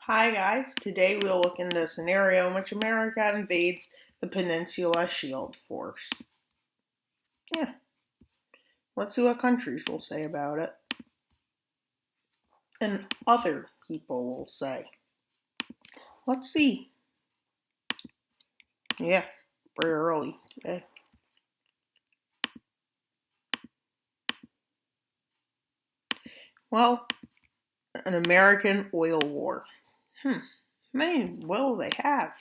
Hi guys, today we'll look into a scenario in which America invades the Peninsula Shield Force. Yeah, let's see what countries will say about it. And other people will say. Let's see. Yeah, very early today. Well, an American oil war. How many will they have?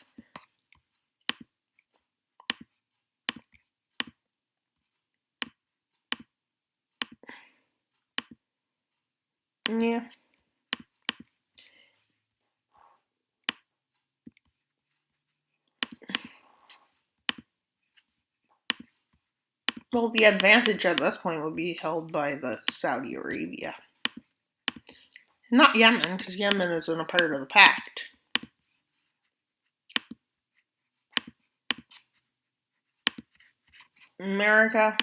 Yeah. Well, the advantage at this point would be held by the Saudi Arabia. Not Yemen, because Yemen isn't a part of the pact. America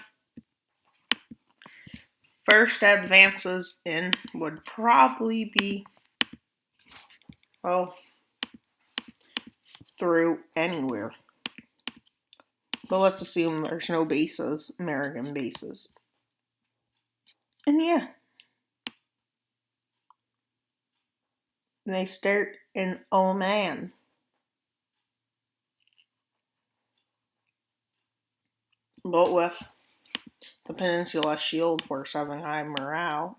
first advances in would probably be, well, through anywhere. But let's assume there's no bases, American bases. And yeah, they start in Oman. But with the Peninsula Shield Force having high morale,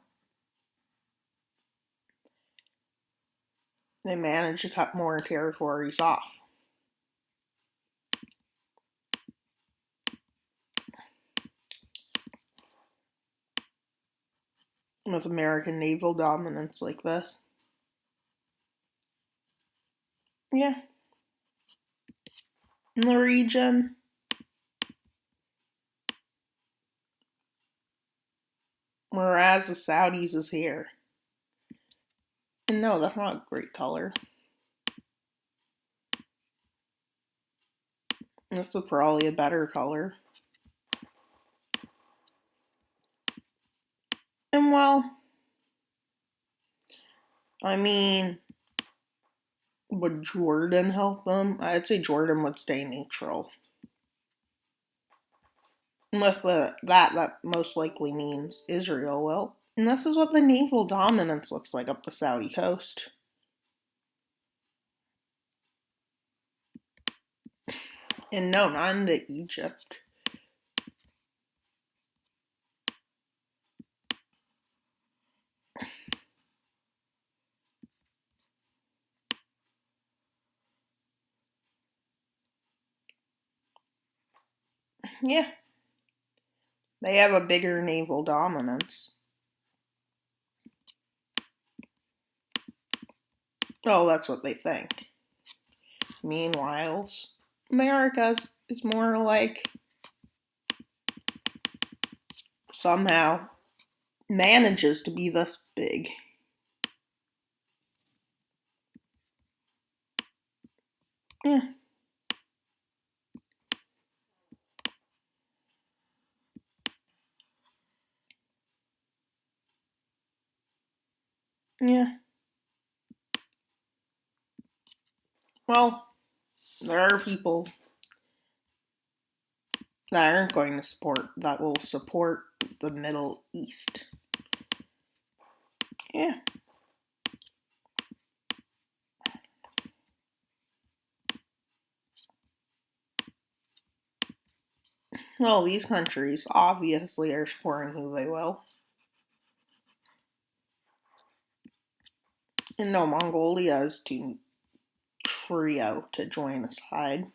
they managed to cut more territories off. With American naval dominance like this. Yeah. In the region, whereas the Saudis is here. And no, that's not a great color. This is probably a better color. And well, I mean, would Jordan help them? I'd say Jordan would stay neutral. With that most likely means Israel will. And this is what the naval dominance looks like up the Saudi coast. And no, not into Egypt. Yeah. They have a bigger naval dominance. Oh, that's what they think. Meanwhile, America's is more like somehow manages to be this big. Yeah. Yeah. Well, there are people that aren't going to support, that will support the Middle East. Yeah. Well, these countries obviously are supporting who they will. And no, Mongolia is too trio to join a side.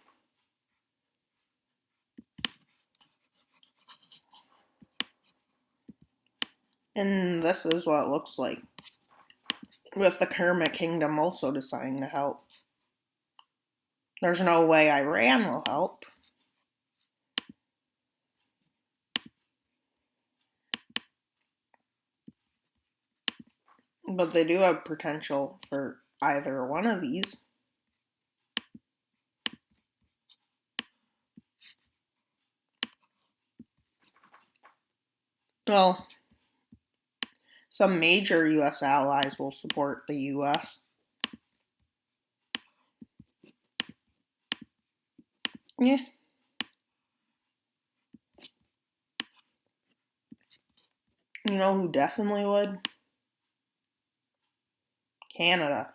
And this is what it looks like, with the Kerma Kingdom also deciding to help. There's no way Iran will help. But they do have potential for either one of these. Well, some major U.S. allies will support the U.S. Yeah. You know who definitely would? Canada.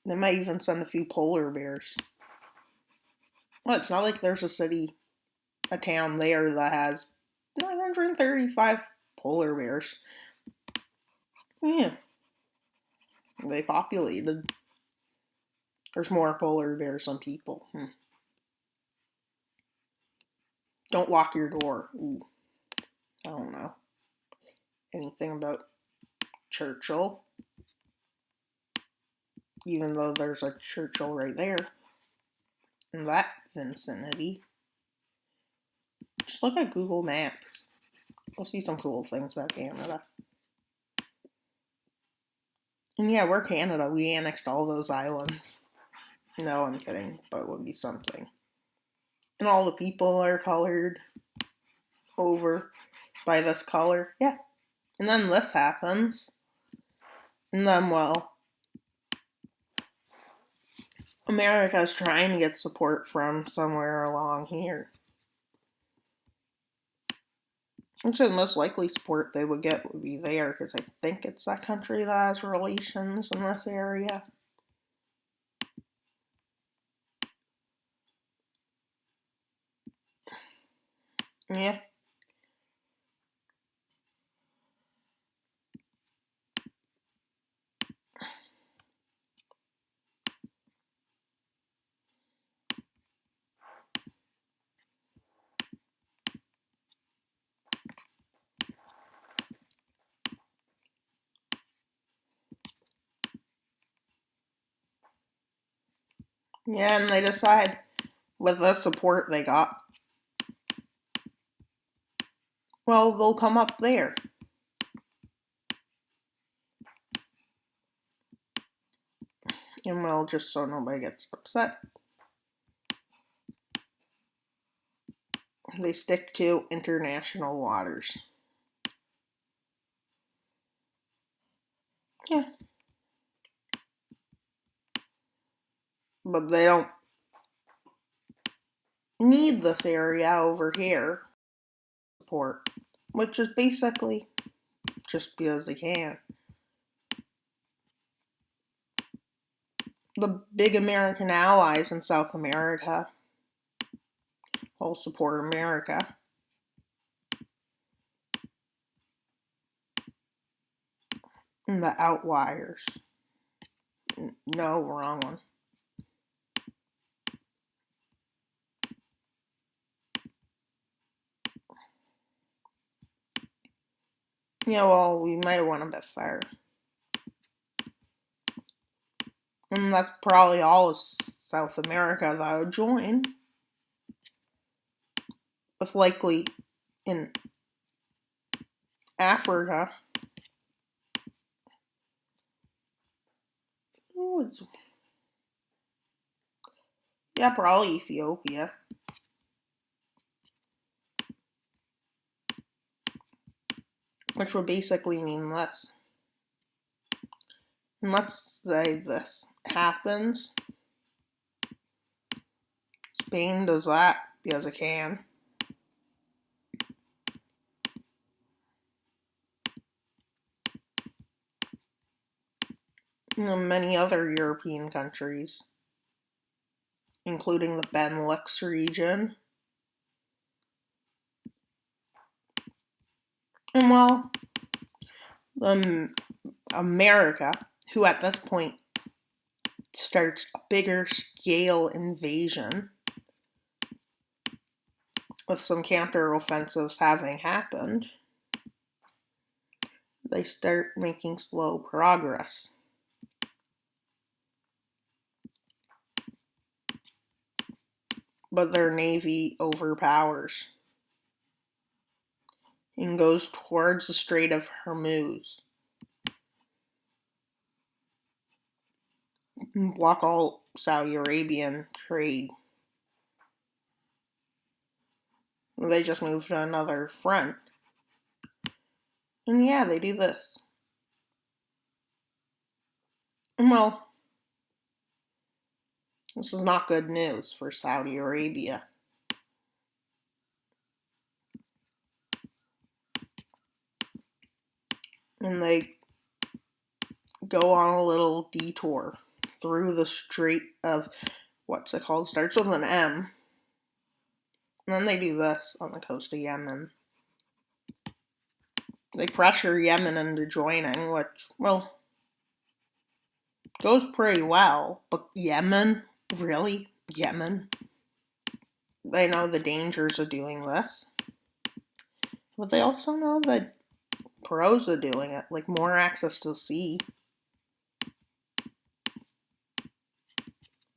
They might even send a few polar bears. Well, it's not like there's a town there that has 935 polar bears. Yeah, they populated. There's more polar bears than people. Don't lock your door. Ooh, I don't know anything about Churchill, even though there's a Churchill right there in that vicinity. Just look at Google Maps. You'll see some cool things about Canada. And yeah, we're Canada. We annexed all those islands. No, I'm kidding, but it would be something. And all the people are colored over by this color. Yeah. And then this happens. And then, well, America's trying to get support from somewhere along here. Which the most likely support they would get would be there, because I think it's that country that has relations in this area. Yeah. Yeah, and they decide with the support they got, well, they'll come up there. And well, just so nobody gets upset, they stick to international waters. Yeah. But they don't need this area over here support, which is basically just because they can. The big American allies in South America all support America. And the outliers. No, wrong one. Yeah, well, we might have went a bit far. And that's probably all of South America that would join. With likely in Africa. Ooh, yeah, probably Ethiopia. Which would basically mean this. And let's say this happens. Spain does that because it can. And many other European countries, including the Benelux region. And well, America, who at this point starts a bigger scale invasion, with some counter-offensives having happened, they start making slow progress. But their navy overpowers and goes towards the Strait of Hormuz. Block all Saudi Arabian trade. They just move to another front. And yeah, they do this. And well, This is not good news for Saudi Arabia. And they go on a little detour through the Strait of, what's it called? Starts with an M. And then they do this on the coast of Yemen. They pressure Yemen into joining, which, well, goes pretty well. But Yemen? Really? Yemen? They know the dangers of doing this. But they also know the pros of doing it, like more access to the sea.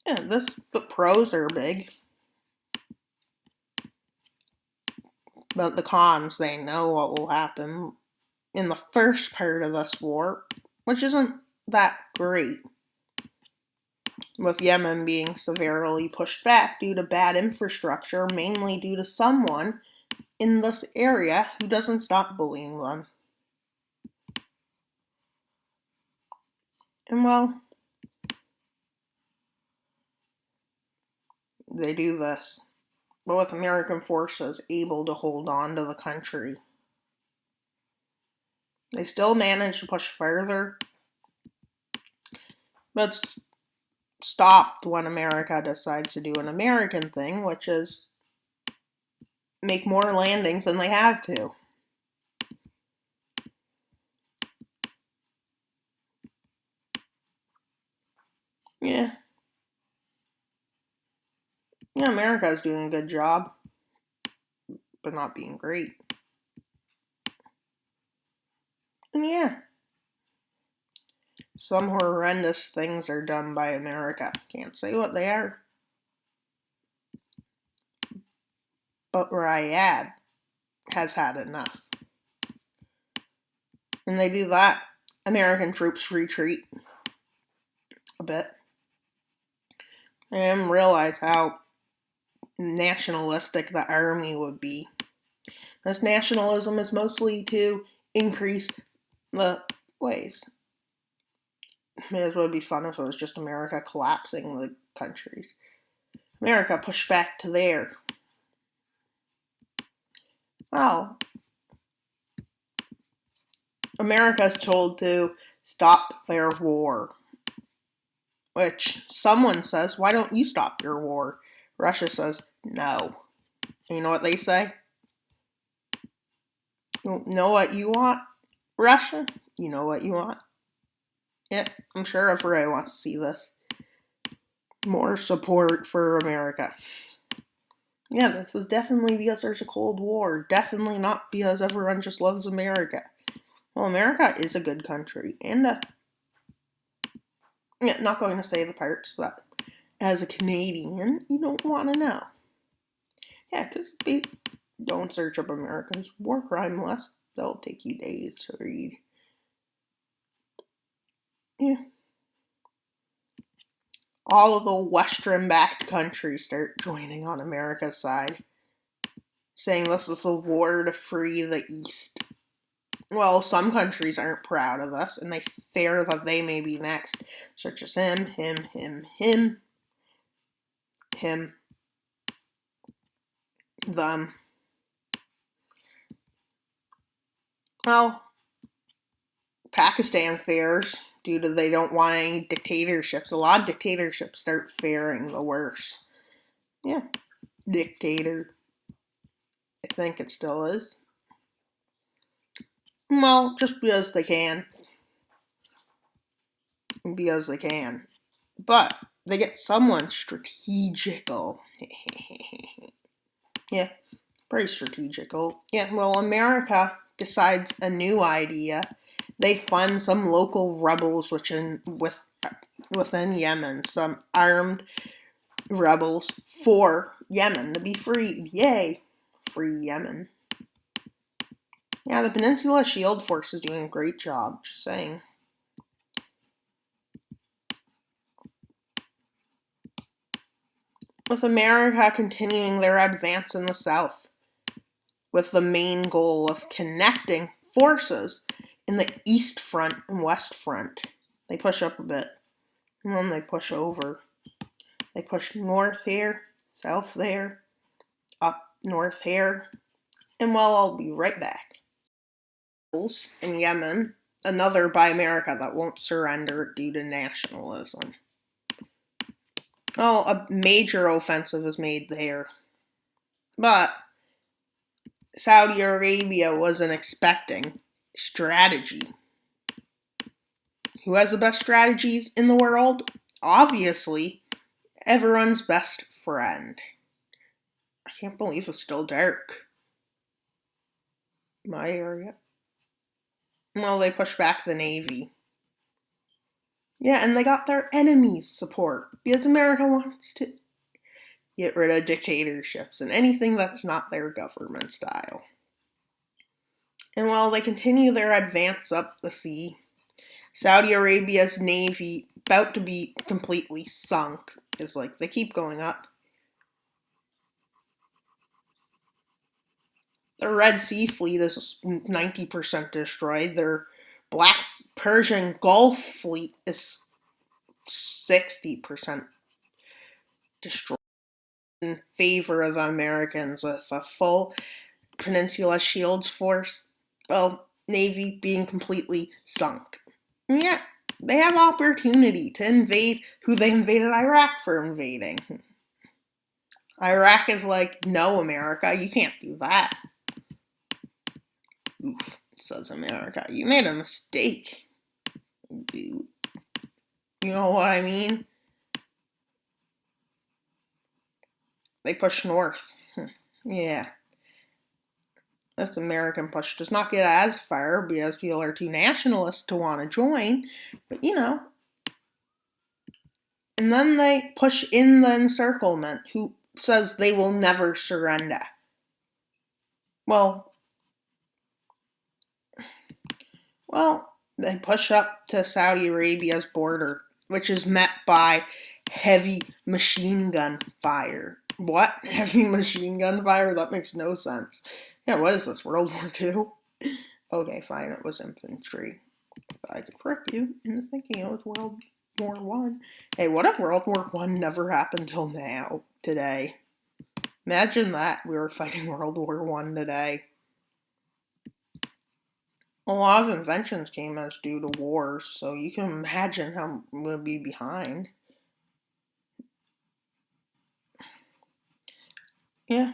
Yeah, the pros are big. But the cons, they know what will happen in the first part of this war, which isn't that great. With Yemen being severely pushed back due to bad infrastructure, mainly due to someone in this area who doesn't stop bullying them. And well, they do this, but with American forces able to hold on to the country. They still manage to push further, but it's stopped when America decides to do an American thing, which is make more landings than they have to. Yeah. Yeah, America is doing a good job, but not being great. And yeah, some horrendous things are done by America. Can't say what they are. But Riyadh has had enough. And they do that. American troops retreat a bit. And realize how nationalistic the army would be. This nationalism is mostly to increase the ways. It would be fun if it was just America collapsing the countries. America pushed back to there. Well, America is told to stop their war. Which someone says, why don't you stop your war? Russia says, no. And you know what they say? You know what you want, Russia? You know what you want? Yeah, I'm sure everybody wants to see this. More support for America. Yeah, this is definitely because there's a Cold War. Definitely not because everyone just loves America. Well, America is a good country. And, yeah, not going to say the parts that, as a Canadian, you don't want to know. Yeah, because they don't search up America's war crime list. They'll take you days to read. Yeah. All of the Western-backed countries start joining on America's side, saying this is a war to free the East. Well, some countries aren't proud of this, and they fear that they may be next, such as him, them. Well, Pakistan fears due to they don't want any dictatorships. A lot of dictatorships start fearing the worst. Yeah, dictator. I think it still is. Well, just because they can. Because they can. But they get someone strategical. Yeah, pretty strategical. Yeah, well, America decides a new idea. They fund some local rebels within Yemen, some armed rebels for Yemen to be freed. Yay! Free Yemen. Yeah, the Peninsula Shield Force is doing a great job, just saying. With America continuing their advance in the south, with the main goal of connecting forces in the East Front and West Front. They push up a bit, and then they push over. They push north here, south there, up north here, and well, I'll be right back. In Yemen, another by America that won't surrender due to nationalism. Well, a major offensive is made there. But Saudi Arabia wasn't expecting strategy. Who has the best strategies in the world? Obviously, everyone's best friend. I can't believe it's still dark. My area. Well, they pushed back the Navy. Yeah, and they got their enemies' support because America wants to get rid of dictatorships and anything that's not their government style. And while they continue their advance up the sea, Saudi Arabia's navy, about to be completely sunk, is like they keep going up. Their Red Sea fleet is 90% destroyed. Their Black Persian Gulf fleet is 60% destroyed in favor of the Americans with a full Peninsula shields force. Well, Navy being completely sunk. And yeah, they have opportunity to invade who they invaded Iraq for invading. Iraq is like, no, America, you can't do that. Oof, says America. You made a mistake, dude. You know what I mean? They push north. Yeah. This American push does not get as far because people are too nationalist to want to join. But, you know. And then they push in the encirclement, who says they will never surrender. Well, they push up to Saudi Arabia's border, which is met by heavy machine gun fire. What? Heavy machine gun fire? That makes no sense. Yeah, what is this, World War II? Okay, fine, it was infantry. I could trick you into thinking it was World War I. Hey, what if World War I never happened till now, today? Imagine that, we were fighting World War I today. A lot of inventions came as due to wars, so you can imagine how we'll be behind. Yeah.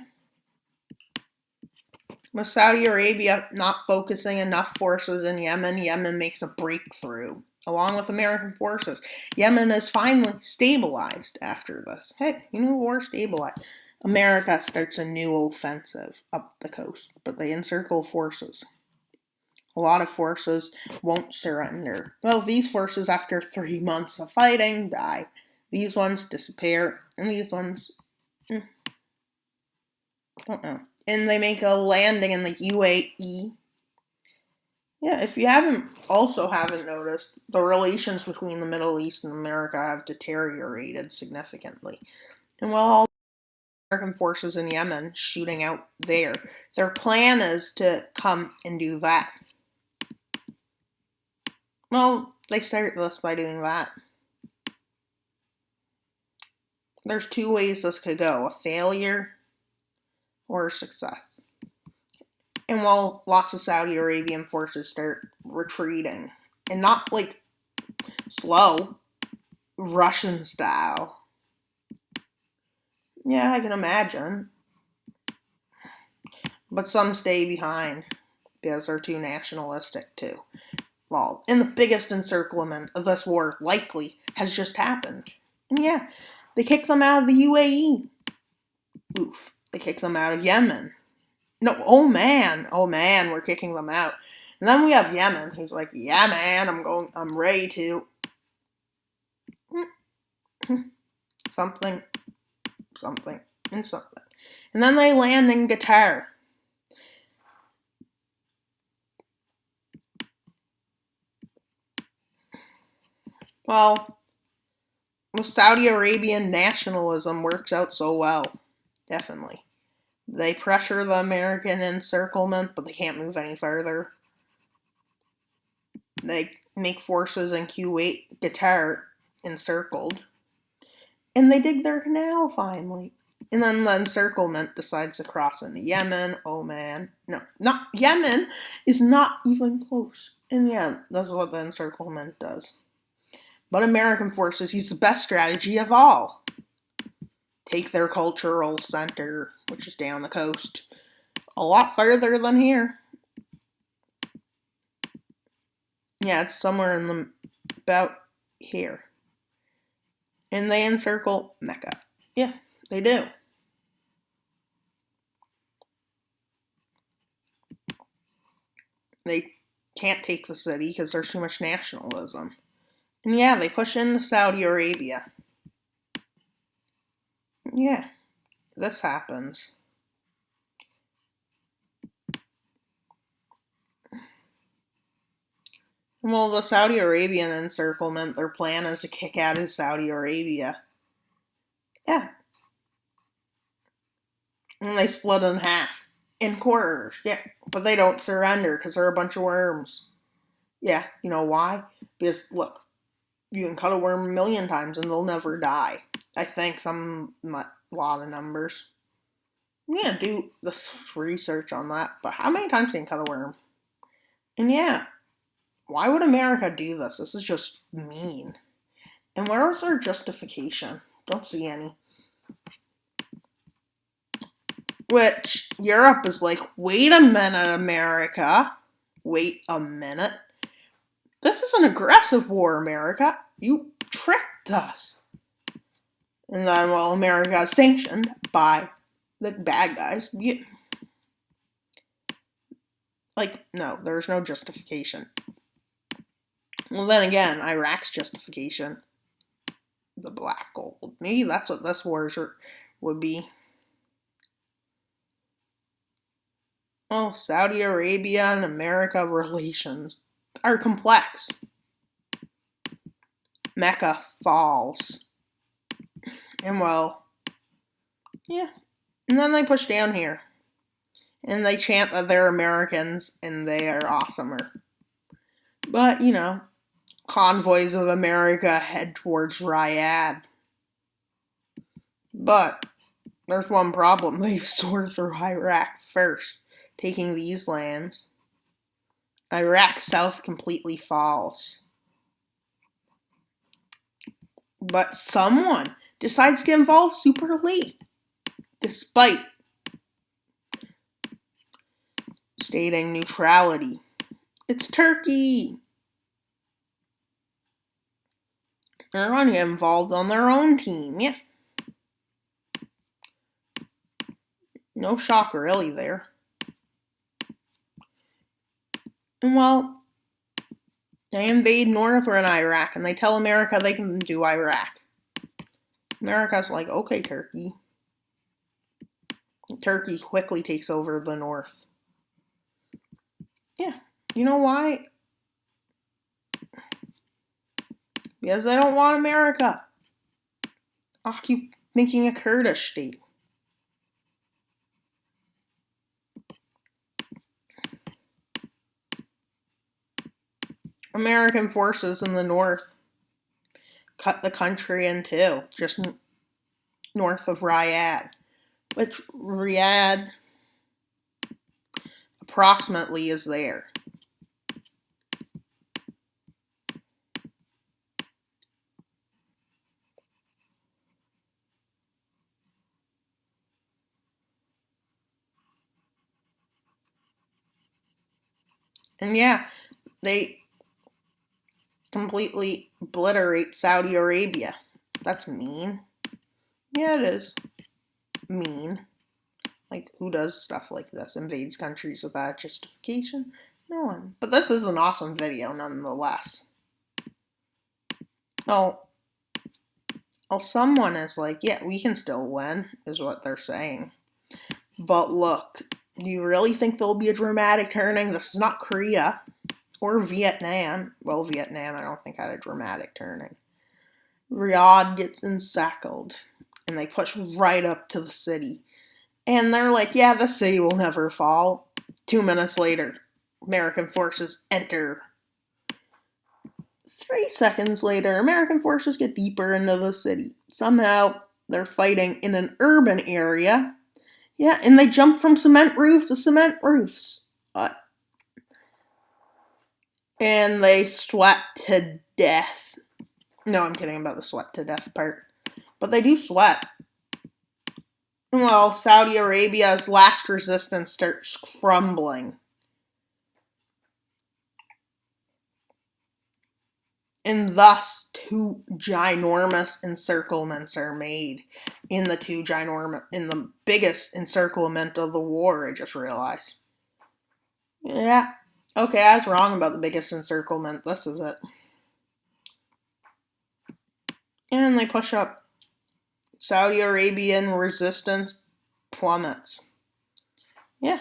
With Saudi Arabia not focusing enough forces in Yemen, Yemen makes a breakthrough, along with American forces. Yemen is finally stabilized after this. Hey, you know, war stabilized. America starts a new offensive up the coast, but they encircle forces. A lot of forces won't surrender. Well, these forces, after 3 months of fighting, die. These ones disappear, and these ones, don't know. And they make a landing in the UAE. Yeah, if you haven't noticed, the relations between the Middle East and America have deteriorated significantly. And while all American forces in Yemen shooting out there, their plan is to come and do that. Well, they start this by doing that. There's two ways this could go, a failure or a success. And while lots of Saudi Arabian forces start retreating, and not like slow, Russian style. Yeah, I can imagine. But some stay behind because they're too nationalistic too. Well, and the biggest encirclement of this war likely has just happened. And yeah, they kick them out of the UAE. Oof. They kick them out of Yemen. No, oh man, we're kicking them out. And then we have Yemen. He's like, yeah, man, I'm ready to. Something, and something. And then they land in Qatar. Well, with Saudi Arabian nationalism works out so well. Definitely. They pressure the American encirclement, but they can't move any further. They make forces in Kuwait, Qatar encircled. And they dig their canal finally. And then the encirclement decides to cross into Yemen, Oman. No, not Yemen is not even close. And yeah, that's what the encirclement does. But American forces use the best strategy of all. Take their cultural center, which is down the coast, a lot further than here. Yeah, it's somewhere in the about here. And they encircle Mecca. Yeah, they do. They can't take the city because there's too much nationalism. And yeah, they push into Saudi Arabia. Yeah, this happens. Well, the Saudi Arabian encirclement, their plan is to kick out of Saudi Arabia. Yeah. And they split in half. In quarters. Yeah. But they don't surrender because they're a bunch of worms. Yeah. You know why? Because, look, you can cut a worm a million times and they'll never die. I think a lot of numbers. Yeah, do this research on that. But how many times can you cut a worm? And yeah, why would America do this? This is just mean. And where was their justification? Don't see any. Which Europe is like, wait a minute, America. Wait a minute. This is an aggressive war, America. You tricked us. And then, well, America is sanctioned by the bad guys. No, there's no justification. Well, then again, Iraq's justification, the black gold. Maybe that's what this war would be. Well, Saudi Arabia and America relations are complex. Mecca falls. And well, yeah. And then they push down here. And they chant that they're Americans and they are awesomer. But, convoys of America head towards Riyadh. But there's one problem. They soar through Iraq first, taking these lands. Iraq South completely falls. But someone decides to get involved super late, despite stating neutrality. It's Turkey. They're going to get involved on their own team, yeah. No shock really there. And well, they invade northern Iraq and they tell America they can do Iraq. America's like, okay, Turkey. Turkey quickly takes over the north. Yeah, you know why? Because they don't want America making a Kurdish state. American forces in the north cut the country in two, just north of Riyadh, which Riyadh approximately is there. And yeah, they completely obliterate Saudi Arabia. That's mean. Yeah, it is mean. Like, who does stuff like this? Invades countries without justification? No one. But this is an awesome video, nonetheless. Well, someone is like, yeah, we can still win, is what they're saying. But look, do you really think there'll be a dramatic turning? This is not Korea or Vietnam. Well, Vietnam, I don't think had a dramatic turning. Riyadh gets encircled, and they push right up to the city. And they're like, yeah, the city will never fall. 2 minutes later, American forces enter 3 seconds later, American forces get deeper into the city. Somehow, they're fighting in an urban area. Yeah, and they jump from cement roofs to cement roofs. And they sweat to death. No, I'm kidding about the sweat to death part. But they do sweat. Well, Saudi Arabia's last resistance starts crumbling. And thus, 2 ginormous encirclements are made in the biggest encirclement of the war, I just realized. Yeah. Okay, I was wrong about the biggest encirclement. This is it. And they push up. Saudi Arabian resistance plummets. Yeah.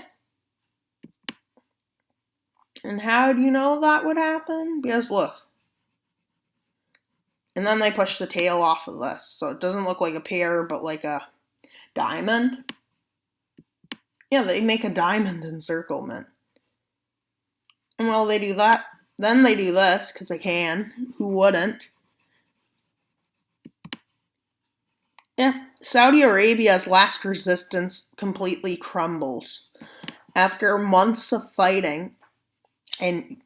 And how do you know that would happen? Because look. And then they push the tail off of this. So it doesn't look like a pear, but like a diamond. Yeah, they make a diamond encirclement. And while they do that, then they do this, because they can. Who wouldn't? Yeah, Saudi Arabia's last resistance completely crumbles. After months of fighting, and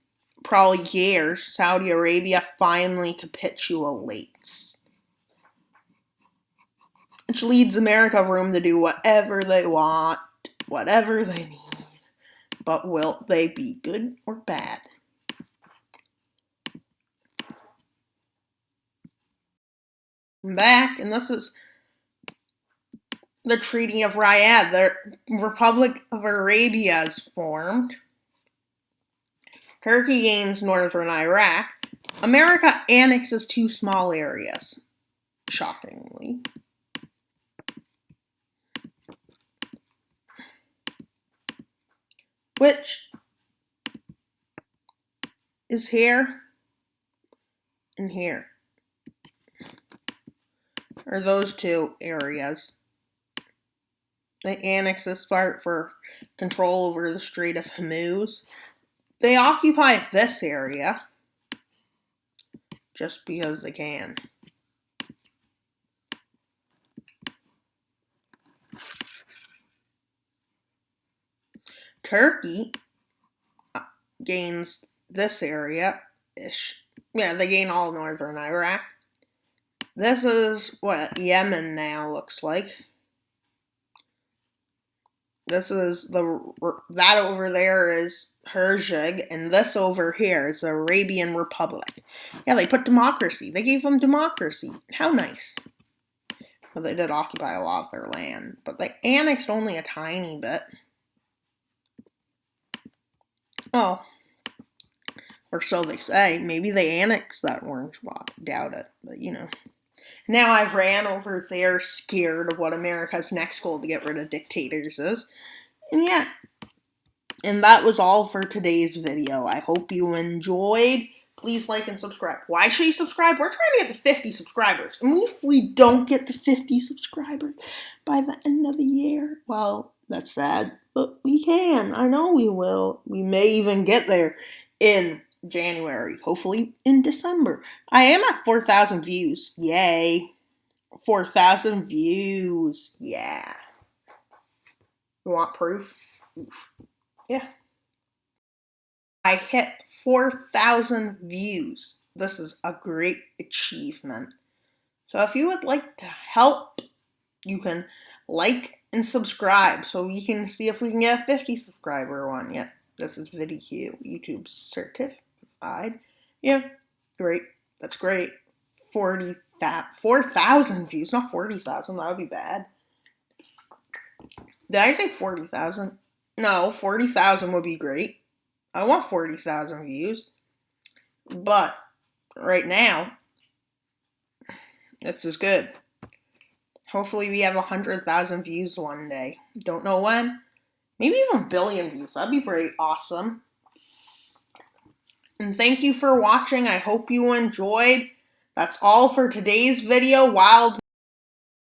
probably years, Saudi Arabia finally capitulates. Which leaves America room to do whatever they want, whatever they need. But will they be good or bad? I'm back, and this is the Treaty of Riyadh. The Republic of Arabia is formed. Turkey gains northern Iraq. America annexes 2 small areas, shockingly. Which is here and here. Or those 2 areas. They annex this part for control over the Strait of Hormuz. They occupy this area just because they can. Turkey gains this area-ish. Yeah, they gain all northern Iraq. This is what Yemen now looks like. This is that over there is Herjig, and this over here is the Arabian Republic. Yeah, they put democracy. They gave them democracy. How nice. Well, they did occupy a lot of their land, but they annexed only a tiny bit. Oh. Or so they say. Maybe they annexed that orange spot. Doubt it, but you know. Now I've ran over there scared of what America's next goal to get rid of dictators is. And yeah. And that was all for today's video. I hope you enjoyed. Please like and subscribe. Why should you subscribe? We're trying to get to 50 subscribers. And if we don't get to 50 subscribers by the end of the year, well, that's sad. But we can. I know we will. We may even get there in January. Hopefully in December. I am at 4,000 views. Yay. 4,000 views. Yeah. You want proof? Oof. Yeah. I hit 4,000 views. This is a great achievement. So if you would like to help, you can like and subscribe so we can see if we can get a 50 subscriber one. Yeah, this is video YouTube certified. Yeah, great. That's great. 4,000 views, not 40,000. That would be bad. Did I say 40,000? No, 40,000 would be great. I want 40,000 views. But right now, this is good. Hopefully we have 100,000 views one day. Don't know when. Maybe even a billion views. That'd be pretty awesome. And thank you for watching. I hope you enjoyed. That's all for today's video. Wild